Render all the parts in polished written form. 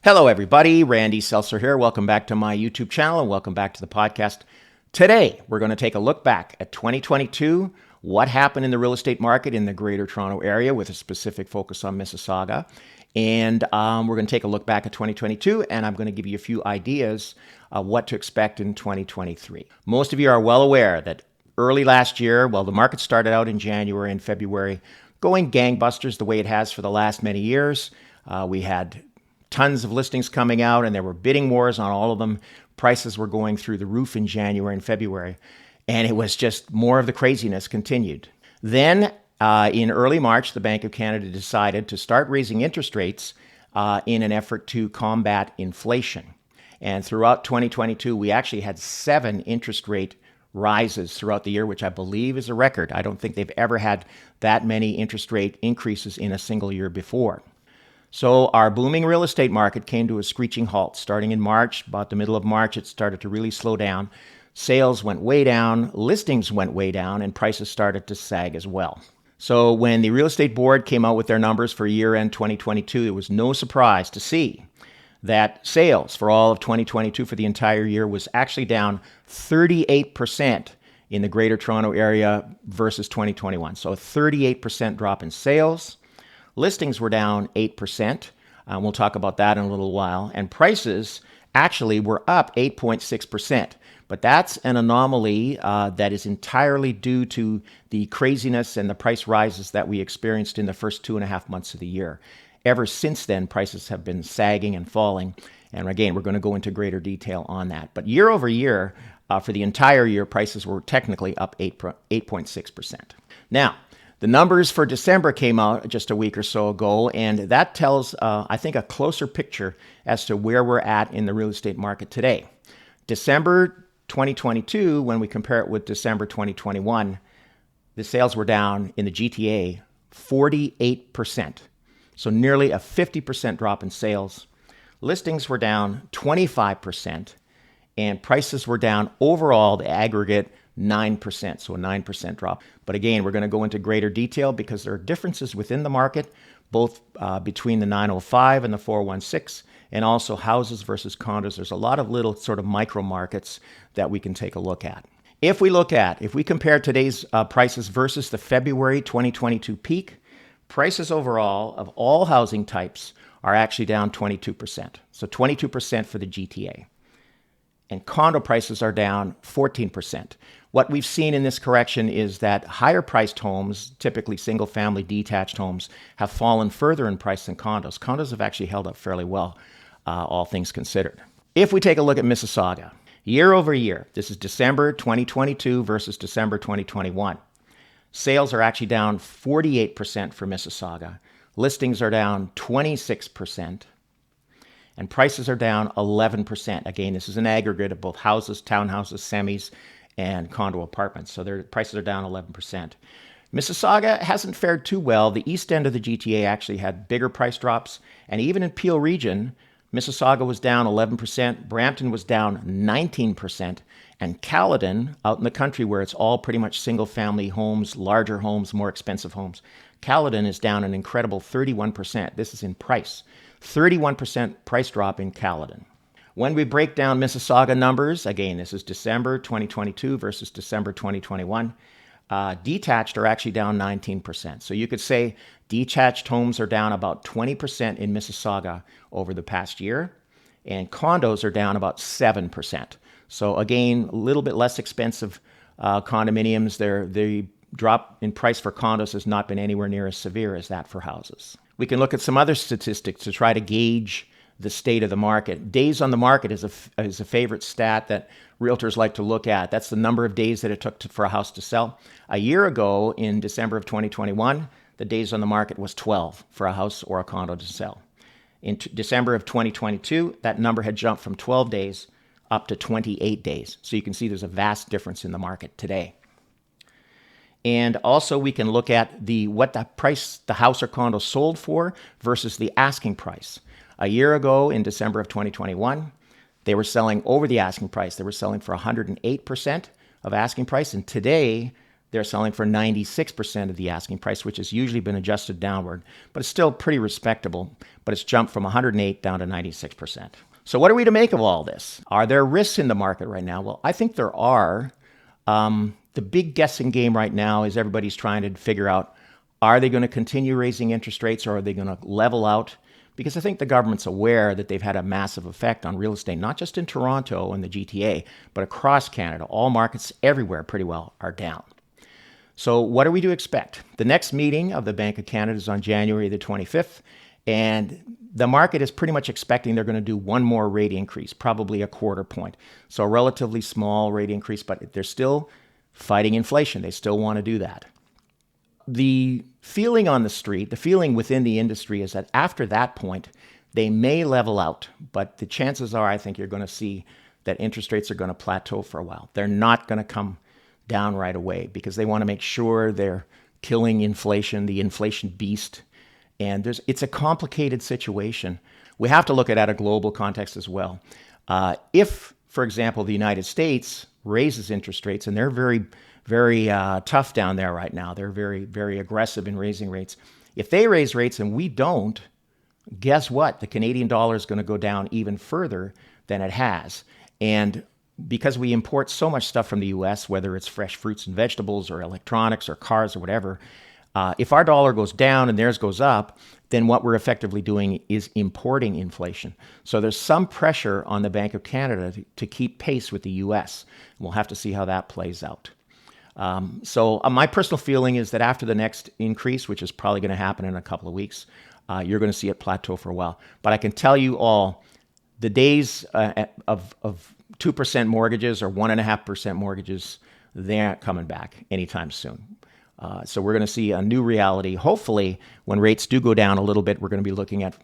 Hello, everybody. Randy Selzer here. Welcome back to my YouTube channel and welcome back to the podcast. Today, we're going to take a look back at 2022, what happened in the real estate market in the Greater Toronto Area with a specific focus on Mississauga. And we're going to take a look back at 2022, and I'm going to give you a few ideas of what to expect in 2023. Most of you are well aware that early last year, the market started out in January and February going gangbusters the way it has for the last many years. We had tons of listings coming out, and there were bidding wars on all of them. Prices were going through the roof in January and February, and it was just more of the craziness continued. Then, in early March, the Bank of Canada decided to start raising interest rates in an effort to combat inflation. And throughout 2022, we actually had 7 interest rate rises throughout the year, which I believe is a record. I don't think they've ever had that many interest rate increases in a single year before. So our booming real estate market came to a screeching halt. Starting in March, about the middle of March, it started to really slow down. Sales went way down, listings went way down, and prices started to sag as well. So when the Real Estate Board came out with their numbers for year-end 2022, it was no surprise to see that sales for all of 2022 for the entire year was actually down 38% in the Greater Toronto Area versus 2021. So a 38% drop in sales. Listings were down 8%. We'll talk about that in a little while. And prices actually were up 8.6%. But that's an anomaly that is entirely due to the craziness and the price rises that we experienced in the first 2.5 months of the year. Ever since then, prices have been sagging and falling. And again, we're going to go into greater detail on that. But year over year, for the entire year, prices were technically up 8.6%. Now, the numbers for December came out just a week or so ago, and that tells, I think, a closer picture as to where we're at in the real estate market today. December 2022, when we compare it with December 2021, the sales were down in the GTA 48%. So nearly a 50% drop in sales. Listings were down 25%, and prices were down overall, the aggregate, 9%, so a 9% drop. But again, we're going to go into greater detail because there are differences within the market, both between the 905 and the 416, and also houses versus condos. There's a lot of little sort of micro markets that we can take a look at. If we compare today's prices versus the February 2022 peak, prices overall of all housing types are actually down 22%. So 22% for the GTA. And condo prices are down 14%. What we've seen in this correction is that higher priced homes, typically single family detached homes, have fallen further in price than condos. Condos have actually held up fairly well, all things considered. If we take a look at Mississauga, year over year, this is December 2022 versus December 2021. Sales are actually down 48% for Mississauga. Listings are down 26%. And prices are down 11%. Again, this is an aggregate of both houses, townhouses, semis, and condo apartments. So their prices are down 11%. Mississauga hasn't fared too well. The east end of the GTA actually had bigger price drops. And even in Peel region, Mississauga was down 11%. Brampton was down 19%. And Caledon, out in the country where it's all pretty much single-family homes, larger homes, more expensive homes, Caledon is down an incredible 31%. This is in price. 31% price drop in Caledon. When we break down Mississauga numbers, again, this is December 2022 versus December 2021, detached are actually down 19%. So you could say detached homes are down about 20% in Mississauga over the past year, and condos are down about 7%. So again, a little bit less expensive condominiums. The drop in price for condos has not been anywhere near as severe as that for houses. We can look at some other statistics to try to gauge the state of the market. Days on the market is a favorite stat that realtors like to look at. That's the number of days that it took for a house to sell. A year ago, in December of 2021, the days on the market was 12 for a house or a condo to sell. In December of 2022, that number had jumped from 12 days up to 28 days. So you can see there's a vast difference in the market today. And also we can look at what the price the house or condo sold for versus the asking price. A year ago in December of 2021, they were selling over the asking price. They were selling for 108% of asking price. And today they're selling for 96% of the asking price, which has usually been adjusted downward, but it's still pretty respectable. But it's jumped from 108 down to 96%. So what are we to make of all this? Are there risks in the market right now? Well, I think there are. The big guessing game right now is everybody's trying to figure out, are they going to continue raising interest rates, or are they going to level out? Because I think the government's aware that they've had a massive effect on real estate, not just in Toronto and the GTA, but across Canada. All markets everywhere pretty well are down. So what are we to expect? The next meeting of the Bank of Canada is on January the 25th, and the market is pretty much expecting they're going to do one more rate increase, probably a quarter point. So a relatively small rate increase, but they're still fighting inflation. They still want to do that. The feeling on the street, the feeling within the industry is that after that point, they may level out, but the chances are, I think you're going to see that interest rates are going to plateau for a while. They're not going to come down right away because they want to make sure they're killing inflation, the inflation beast. And it's a complicated situation. We have to look at a global context as well. If, for example, the United States raises interest rates, and they're very tough down there right now. They're very aggressive in raising rates. If they raise rates and we don't, guess what? The Canadian dollar is going to go down even further than it has. And because we import so much stuff from the U.S., whether it's fresh fruits and vegetables or electronics or cars or whatever, if our dollar goes down and theirs goes up, then what we're effectively doing is importing inflation. So there's some pressure on the Bank of Canada to keep pace with the U.S. We'll have to see how that plays out. So my personal feeling is that after the next increase, which is probably going to happen in a couple of weeks, you're going to see it plateau for a while. But I can tell you all, the days of 2% mortgages or 1.5% mortgages, they aren't coming back anytime soon. So we're going to see a new reality. Hopefully, when rates do go down a little bit, we're going to be looking at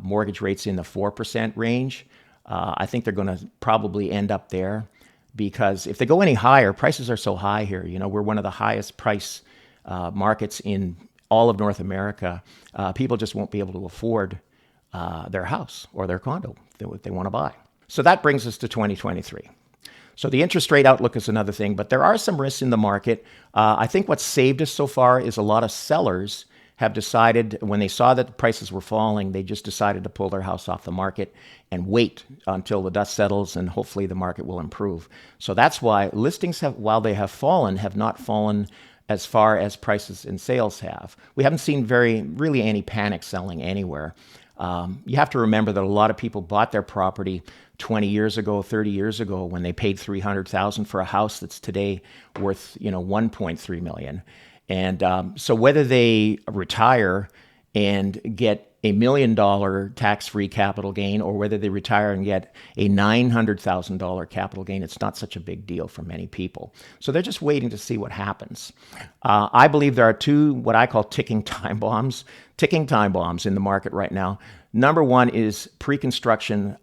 mortgage rates in the 4% range. I think they're going to probably end up there because if they go any higher, prices are so high here. You know, we're one of the highest price markets in all of North America. People just won't be able to afford their house or their condo that they want to buy. So that brings us to 2023. So the interest rate outlook is another thing, but there are some risks in the market. I think what's saved us so far is a lot of sellers have decided when they saw that the prices were falling, they just decided to pull their house off the market and wait until the dust settles and hopefully the market will improve. So that's why listings have, while they have not fallen as far as prices and sales have. We haven't seen really any panic selling anywhere. You have to remember that a lot of people bought their property 20 years ago, 30 years ago, when they paid $300,000 for a house that's today worth, $1.3 million. And so whether they retire and get a $1 million tax-free capital gain, or whether they retire and get a $900,000 capital gain, it's not such a big deal for many people. So they're just waiting to see what happens. I believe there are two, what I call ticking time bombs in the market right now. Number one is pre-construction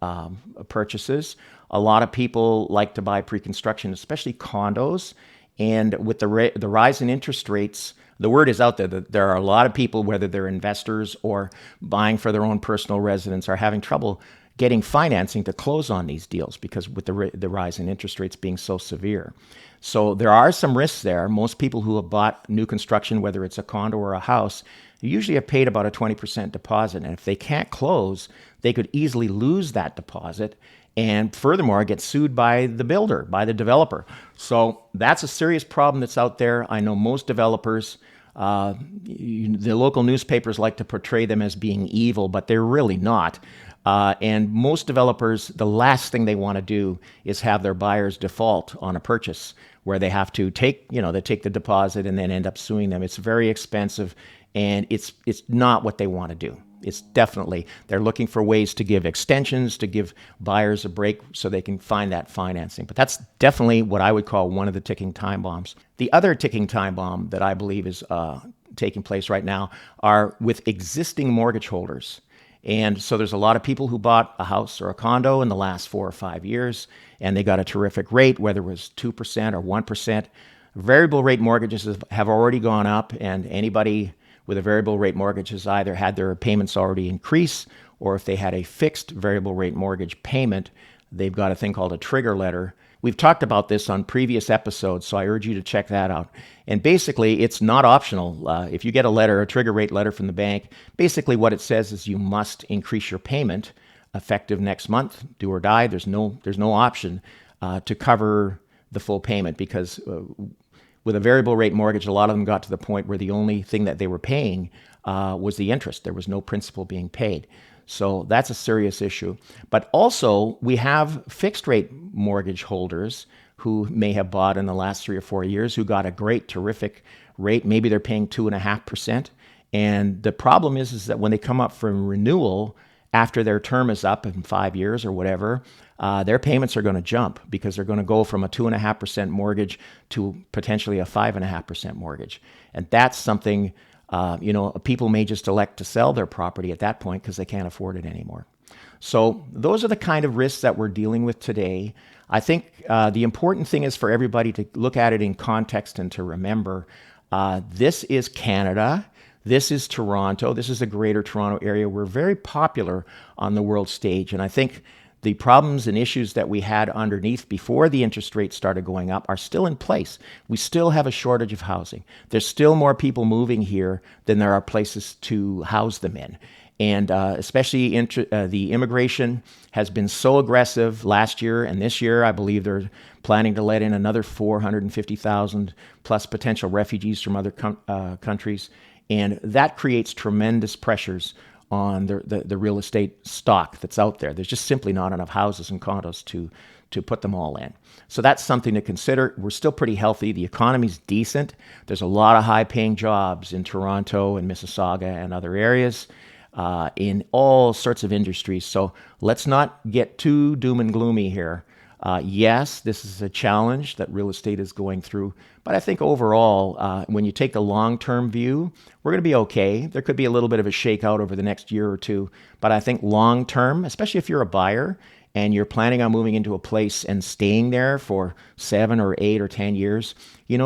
purchases. A lot of people like to buy pre-construction, especially condos. And with the rise in interest rates, the word is out there that there are a lot of people, whether they're investors or buying for their own personal residence, are having trouble getting financing to close on these deals because with the rise in interest rates being so severe. So there are some risks there. Most people who have bought new construction, whether it's a condo or a house, usually have paid about a 20% deposit. And if they can't close, they could easily lose that deposit and furthermore get sued by the builder, by the developer. So that's a serious problem that's out there. I know most developers, the local newspapers like to portray them as being evil, but they're really not. And most developers, the last thing they want to do is have their buyers default on a purchase where they have to take the deposit and then end up suing them. It's very expensive, and it's not what they want to do. It's definitely, they're looking for ways to give extensions, to give buyers a break so they can find that financing. But that's definitely what I would call one of the ticking time bombs. The other ticking time bomb that I believe is taking place right now are with existing mortgage holders. And so there's a lot of people who bought a house or a condo in the last 4 or 5 years, and they got a terrific rate, whether it was 2% or 1%. Variable rate mortgages have already gone up, and anybody with a variable rate mortgage has either had their payments already increase, or if they had a fixed variable rate mortgage payment, they've got a thing called a trigger letter, We've talked about this on previous episodes, so I urge you to check that out. And basically, it's not optional. If you get a letter, a trigger rate letter from the bank, basically what it says is you must increase your payment effective next month, do or die. There's no option to cover the full payment, because with a variable rate mortgage, a lot of them got to the point where the only thing that they were paying was the interest. There was no principal being paid. So that's a serious issue. But also, we have fixed rate mortgage holders who may have bought in the last 3 or 4 years who got a great, terrific rate. Maybe they're paying 2.5%. And the problem is that when they come up for renewal after their term is up in 5 years or whatever, their payments are going to jump, because they're going to go from a 2.5% mortgage to potentially a 5.5% mortgage. And that's something, people may just elect to sell their property at that point because they can't afford it anymore. So those are the kind of risks that we're dealing with today. I think the important thing is for everybody to look at it in context and to remember this is Canada. This is Toronto. This is the Greater Toronto Area. We're very popular on the world stage. And I think the problems and issues that we had underneath before the interest rates started going up are still in place. We still have a shortage of housing. There's still more people moving here than there are places to house them in. And especially the immigration has been so aggressive last year and this year. I believe they're planning to let in another 450,000 plus potential refugees from other countries. And that creates tremendous pressures on the real estate stock that's out there. There's just simply not enough houses and condos to put them all in. So that's something to consider. We're still pretty healthy. The economy's decent. There's a lot of high-paying jobs in Toronto and Mississauga and other areas in all sorts of industries. So let's not get too doom and gloomy here. Yes, this is a challenge that real estate is going through, but I think overall, when you take the long-term view, we're going to be okay. There could be a little bit of a shakeout over the next year or two, but I think long-term, especially if you're a buyer and you're planning on moving into a place and staying there for 7 or 8 or 10 years,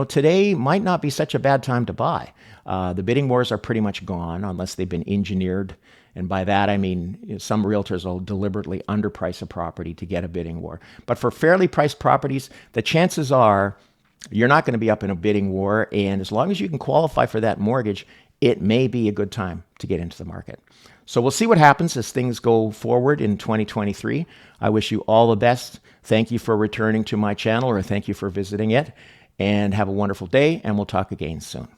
today might not be such a bad time to buy. The bidding wars are pretty much gone unless they've been engineered. And by that, I mean, some realtors will deliberately underprice a property to get a bidding war. But for fairly priced properties, the chances are you're not going to be up in a bidding war. And as long as you can qualify for that mortgage, it may be a good time to get into the market. So we'll see what happens as things go forward in 2023. I wish you all the best. Thank you for returning to my channel, or thank you for visiting it. And have a wonderful day, and we'll talk again soon.